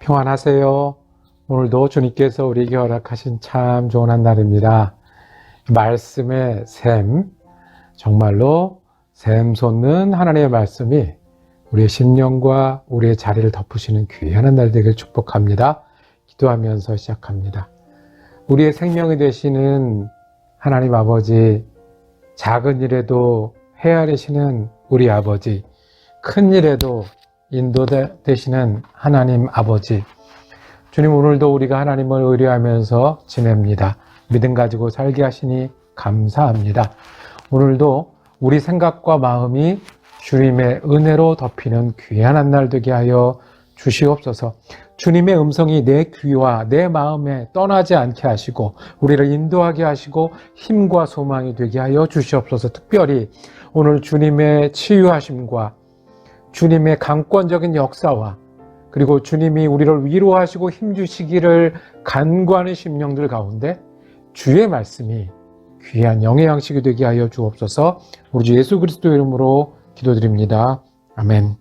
평안하세요. 오늘도 주님께서 우리에게 허락하신 참 좋은 한 날입니다. 말씀의 샘, 정말로 샘 솟는 하나님의 말씀이 우리의 심령과 우리의 자리를 덮으시는 귀한 한 날 되길 축복합니다. 기도하면서 시작합니다. 우리의 생명이 되시는 하나님 아버지, 작은 일에도 헤아리시는 우리 아버지, 큰 일에도 인도되시는 하나님 아버지, 주님, 오늘도 우리가 하나님을 의뢰하면서 지냅니다. 믿음 가지고 살게 하시니 감사합니다. 오늘도 우리 생각과 마음이 주님의 은혜로 덮이는 귀한 한 날 되게 하여 주시옵소서. 주님의 음성이 내 귀와 내 마음에 떠나지 않게 하시고 우리를 인도하게 하시고 힘과 소망이 되게 하여 주시옵소서. 특별히 오늘 주님의 치유하심과 주님의 강권적인 역사와 그리고 주님이 우리를 위로하시고 힘주시기를 간구하는 심령들 가운데 주의 말씀이 귀한 영의 양식이 되게 하여 주옵소서. 우리 주 예수 그리스도 이름으로 기도드립니다. 아멘.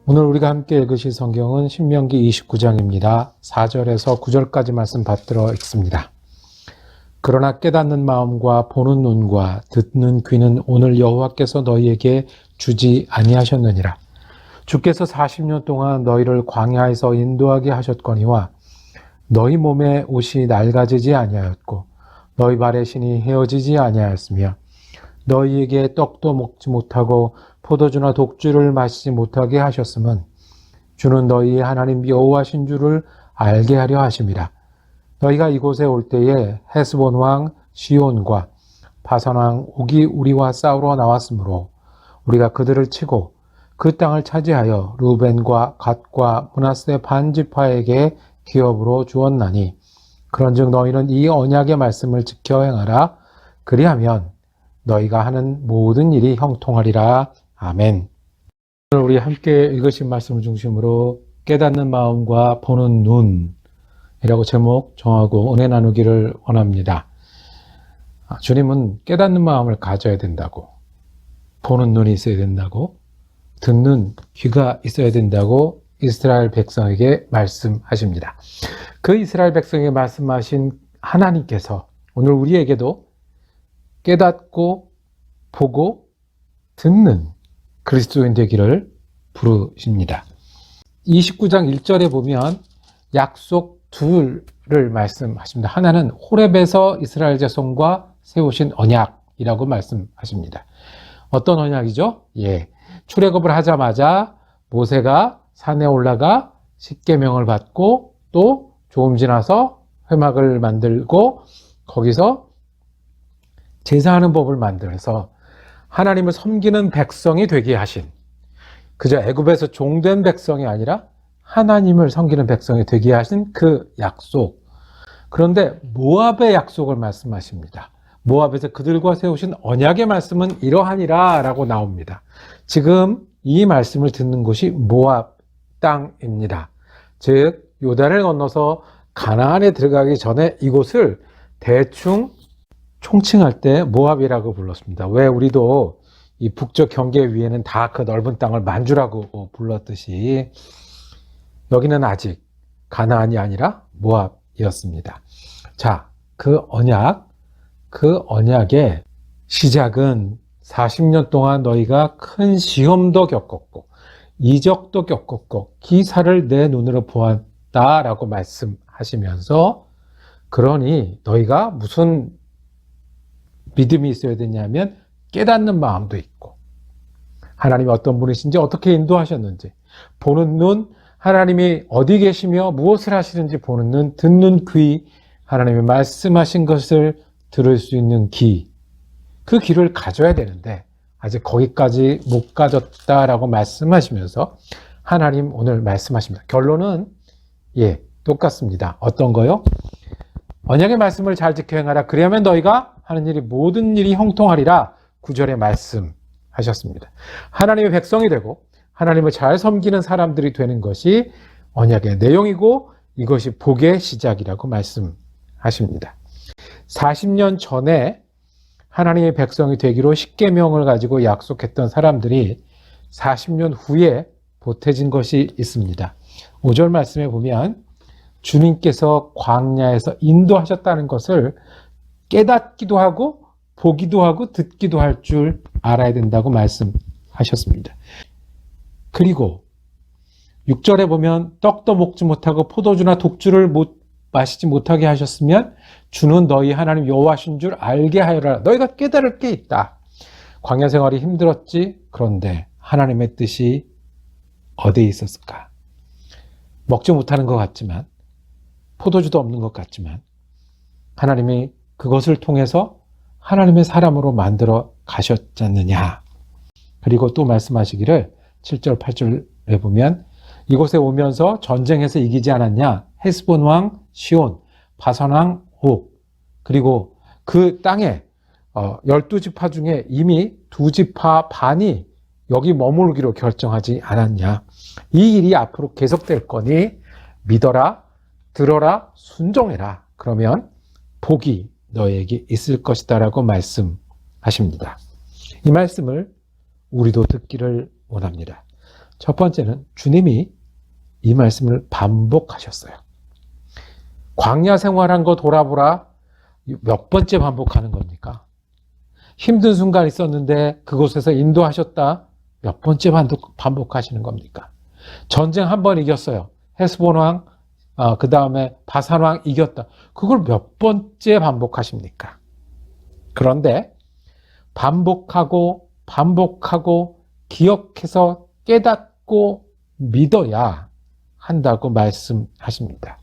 오늘 우리가 함께 읽으실 성경은 신명기 29장입니다. 4절에서 9절까지 말씀 받들어 읽습니다. 그러나 깨닫는 마음과 보는 눈과 듣는 귀는 오늘 여호와께서 너희에게 주지 아니하셨느니라. 주께서 40년 동안 너희를 광야에서 인도하게 하셨거니와 너희 몸에 옷이 낡아지지 아니하였고 너희 발에 신이 헤어지지 아니하였으며 너희에게 떡도 먹지 못하고 포도주나 독주를 마시지 못하게 하셨음은 주는 너희의 하나님 여호와신 줄을 알게 하려 하심이라. 너희가 이곳에 올 때에 헤스본 왕 시온과 바산 왕 옥이 우리와 싸우러 나왔으므로 우리가 그들을 치고 그 땅을 차지하여 르우벤과 갓과 므낫세 반지파에게 기업으로 주었나니 그런즉 너희는 이 언약의 말씀을 지켜 행하라. 그리하면 너희가 하는 모든 일이 형통하리라. 아멘. 오늘 우리 함께 읽으신 말씀을 중심으로 깨닫는 마음과 보는 눈이라고 제목 정하고 은혜 나누기를 원합니다. 주님은 깨닫는 마음을 가져야 된다고, 보는 눈이 있어야 된다고, 듣는 귀가 있어야 된다고 이스라엘 백성에게 말씀하십니다. 그 이스라엘 백성에게 말씀하신 하나님께서 오늘 우리에게도 깨닫고 보고 듣는 그리스도인 되기를 부르십니다. 29장 1절에 보면 약속 둘을 말씀하십니다. 하나는 호렙에서 이스라엘 자손과 세우신 언약이라고 말씀하십니다. 어떤 언약이죠? 출애굽을 하자마자 모세가 산에 올라가 십계명을 받고 또 조금 지나서 회막을 만들고 거기서 제사하는 법을 만들어서 하나님을 섬기는 백성이 되게 하신, 그저 애굽에서 종된 백성이 아니라 하나님을 섬기는 백성이 되게 하신 그 약속. 그런데 모압의 약속을 말씀하십니다. 모압에서 그들과 세우신 언약의 말씀은 이러하니라 라고 나옵니다. 지금 이 말씀을 듣는 곳이 모압 땅입니다. 즉 요단을 건너서 가나안에 들어가기 전에 이곳을 대충 총칭할 때 모압이라고 불렀습니다. 왜 우리도 이 북쪽 경계 위에는 다 그 넓은 땅을 만주라고 불렀듯이 여기는 아직 가나안이 아니라 모압이었습니다. 자, 그 언약의 시작은 40년 동안 너희가 큰 시험도 겪었고 이적도 겪었고 기사를 내 눈으로 보았다라고 말씀하시면서, 그러니 너희가 무슨 믿음이 있어야 되냐면 깨닫는 마음도 있고 하나님이 어떤 분이신지 어떻게 인도하셨는지 보는 눈, 하나님이 어디 계시며 무엇을 하시는지 보는 눈, 듣는 귀, 하나님이 말씀하신 것을 들을 수 있는 귀, 그 귀를 가져야 되는데 아직 거기까지 못 가졌다라고 말씀하시면서 하나님 오늘 말씀하십니다. 결론은 똑같습니다. 어떤 거요? 언약의 말씀을 잘 지켜 행하라. 그리하면 너희가 하는 일이 모든 일이 형통하리라. 9절에 말씀하셨습니다. 하나님의 백성이 되고 하나님을 잘 섬기는 사람들이 되는 것이 언약의 내용이고 이것이 복의 시작이라고 말씀하십니다. 40년 전에 하나님의 백성이 되기로 십계명을 가지고 약속했던 사람들이 40년 후에 보태진 것이 있습니다. 5절 말씀에 보면 주님께서 광야에서 인도하셨다는 것을 깨닫기도 하고 보기도 하고 듣기도 할 줄 알아야 된다고 말씀하셨습니다. 그리고 6절에 보면 떡도 먹지 못하고 포도주나 독주를 마시지 못하게 하셨으면 주는 너희 하나님 여호와신 줄 알게 하여라. 너희가 깨달을 게 있다. 광야 생활이 힘들었지. 그런데 하나님의 뜻이 어디에 있었을까? 먹지 못하는 것 같지만, 포도주도 없는 것 같지만, 하나님이 그것을 통해서 하나님의 사람으로 만들어 가셨지 않느냐. 그리고 또 말씀하시기를 7절 8절에 보면 이곳에 오면서 전쟁에서 이기지 않았냐. 헤스본 왕 시온, 바산 왕 옥, 그리고 그 땅에 12지파 중에 이미 2지파 반이 여기 머물기로 결정하지 않았냐. 이 일이 앞으로 계속될 거니 믿어라, 들어라, 순종해라. 그러면 복이 너에게 있을 것이다 라고 말씀하십니다. 이 말씀을 우리도 듣기를 원합니다. 첫 번째는 주님이 이 말씀을 반복하셨어요. 광야 생활한 거 돌아보라. 몇 번째 반복하는 겁니까? 힘든 순간이 있었는데 그곳에서 인도하셨다. 몇 번째 반복하시는 겁니까? 전쟁 한 번 이겼어요. 헤스본 왕, 그 다음에 바산 왕 이겼다. 그걸 몇 번째 반복하십니까? 그런데 반복하고 기억해서 깨닫고 믿어야 한다고 말씀하십니다.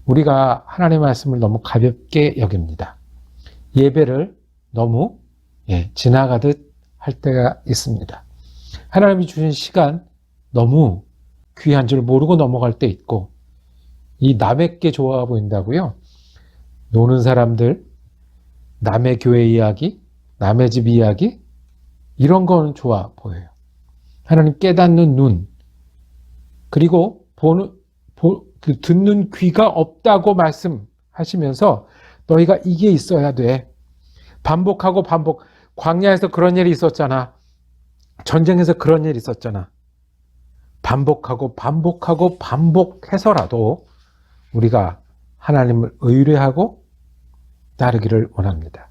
우리가 하나님의 말씀을 너무 가볍게 여깁니다. 예배를 너무 지나가듯 할 때가 있습니다. 하나님이 주신 시간 너무 귀한 줄 모르고 넘어갈 때 있고, 이 남의 게 좋아 보인다고요? 노는 사람들, 남의 교회 이야기, 남의 집 이야기, 이런 건 좋아 보여요. 하나님 깨닫는 눈, 그리고 듣는 귀가 없다고 말씀하시면서 너희가 이게 있어야 돼. 반복하고 광야에서 그런 일이 있었잖아. 전쟁에서 그런 일이 있었잖아. 반복해서라도 우리가 하나님을 의뢰하고 따르기를 원합니다.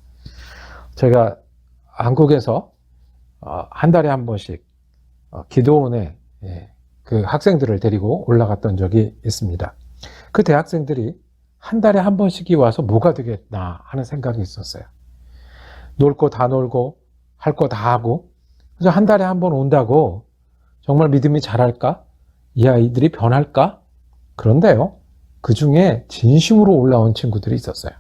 제가 한국에서 한 달에 한 번씩 기도원에 그 학생들을 데리고 올라갔던 적이 있습니다. 그 대학생들이 한 달에 한 번씩이 와서 뭐가 되겠나 하는 생각이 있었어요. 놀 거 다 놀고 할 거 다 하고, 그래서 한 달에 한 번 온다고 정말 믿음이 자랄까? 이 아이들이 변할까? 그런데요, 그 중에 진심으로 올라온 친구들이 있었어요.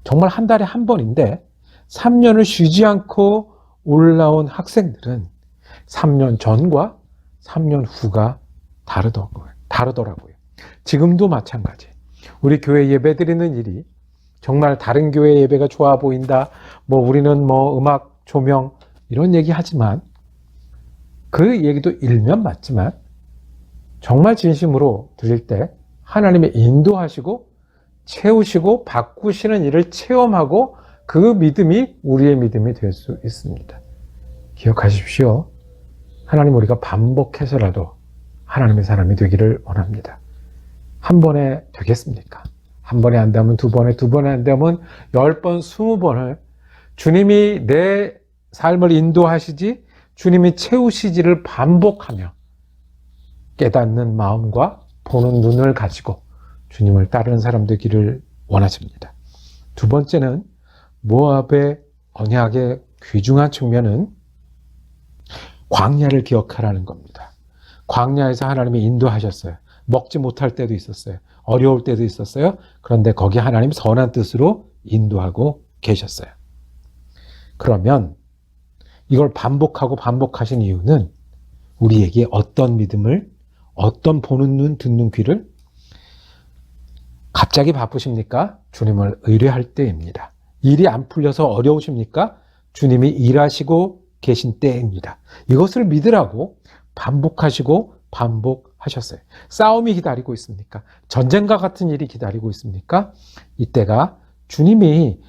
정말 한 달에 한 번인데 3년을 쉬지 않고 올라온 학생들은 3년 전과 3년 후가 다르더라고요. 지금도 마찬가지. 우리 교회 예배 드리는 일이 정말 다른 교회 예배가 좋아 보인다. 우리는 음악, 조명 이런 얘기 하지만, 그 얘기도 일면 맞지만 정말 진심으로 드릴 때 하나님의 인도하시고 채우시고 바꾸시는 일을 체험하고 그 믿음이 우리의 믿음이 될 수 있습니다. 기억하십시오. 하나님, 우리가 반복해서라도 하나님의 사람이 되기를 원합니다. 한 번에 되겠습니까? 한 번에 안 되면 두 번에 안 되면 10번, 20번을 주님이 내 삶을 인도하시지, 주님이 채우시지를 반복하며 깨닫는 마음과 보는 눈을 가지고 주님을 따르는 사람 되기를 원하십니다. 두 번째는 모압의 언약의 귀중한 측면은 광야를 기억하라는 겁니다. 광야에서 하나님이 인도하셨어요. 먹지 못할 때도 있었어요. 어려울 때도 있었어요. 그런데 거기 하나님 선한 뜻으로 인도하고 계셨어요. 그러면 이걸 반복하신 이유는 우리에게 어떤 믿음을, 어떤 보는 눈, 듣는 귀를, 갑자기 바쁘십니까? 주님을 의뢰할 때입니다. 일이 안 풀려서 어려우십니까? 주님이 일하시고 계신 때입니다. 이것을 믿으라고 반복하셨어요. 싸움이 기다리고 있습니까? 전쟁과 같은 일이 기다리고 있습니까? 이때가 주님이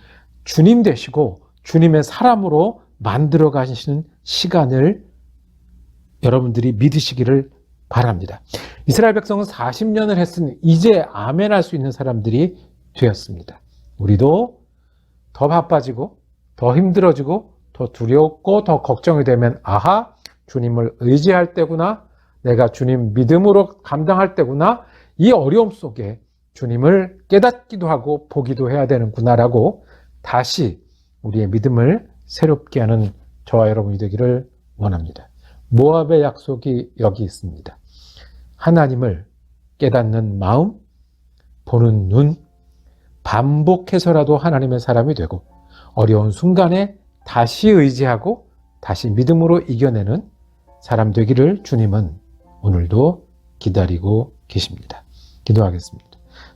주님 되시고 주님의 사람으로 만들어 가시는 시간을 여러분들이 믿으시기를 바랍니다. 이스라엘 백성은 40년을 했으니 이제 아멘할 수 있는 사람들이 되었습니다. 우리도 더 바빠지고 더 힘들어지고 더 두렵고 더 걱정이 되면 아하, 주님을 의지할 때구나, 내가 주님 믿음으로 감당할 때구나, 이 어려움 속에 주님을 깨닫기도 하고 보기도 해야 되는구나라고 다시 우리의 믿음을 새롭게 하는 저와 여러분이 되기를 원합니다. 모압의 약속이 여기 있습니다. 하나님을 깨닫는 마음, 보는 눈, 반복해서라도 하나님의 사람이 되고 어려운 순간에 다시 의지하고 다시 믿음으로 이겨내는 사람 되기를 주님은 오늘도 기다리고 계십니다. 기도하겠습니다.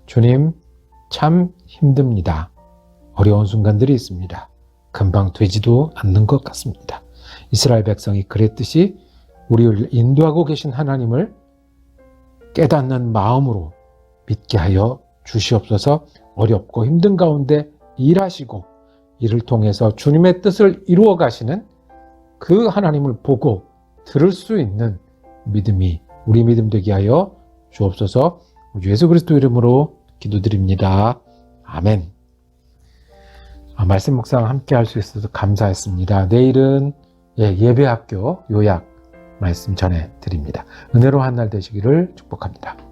주님, 참 힘듭니다. 어려운 순간들이 있습니다. 금방 되지도 않는 것 같습니다. 이스라엘 백성이 그랬듯이 우리를 인도하고 계신 하나님을 깨닫는 마음으로 믿게 하여 주시옵소서. 어렵고 힘든 가운데 일하시고 이를 통해서 주님의 뜻을 이루어 가시는 그 하나님을 보고 들을 수 있는 믿음이 우리 믿음 되게 하여 주옵소서. 예수 그리스도 이름으로 기도드립니다. 아멘. 말씀 묵상 함께 할 수 있어서 감사했습니다. 내일은 예배학교 요약 말씀 전해드립니다. 은혜로 한 날 되시기를 축복합니다.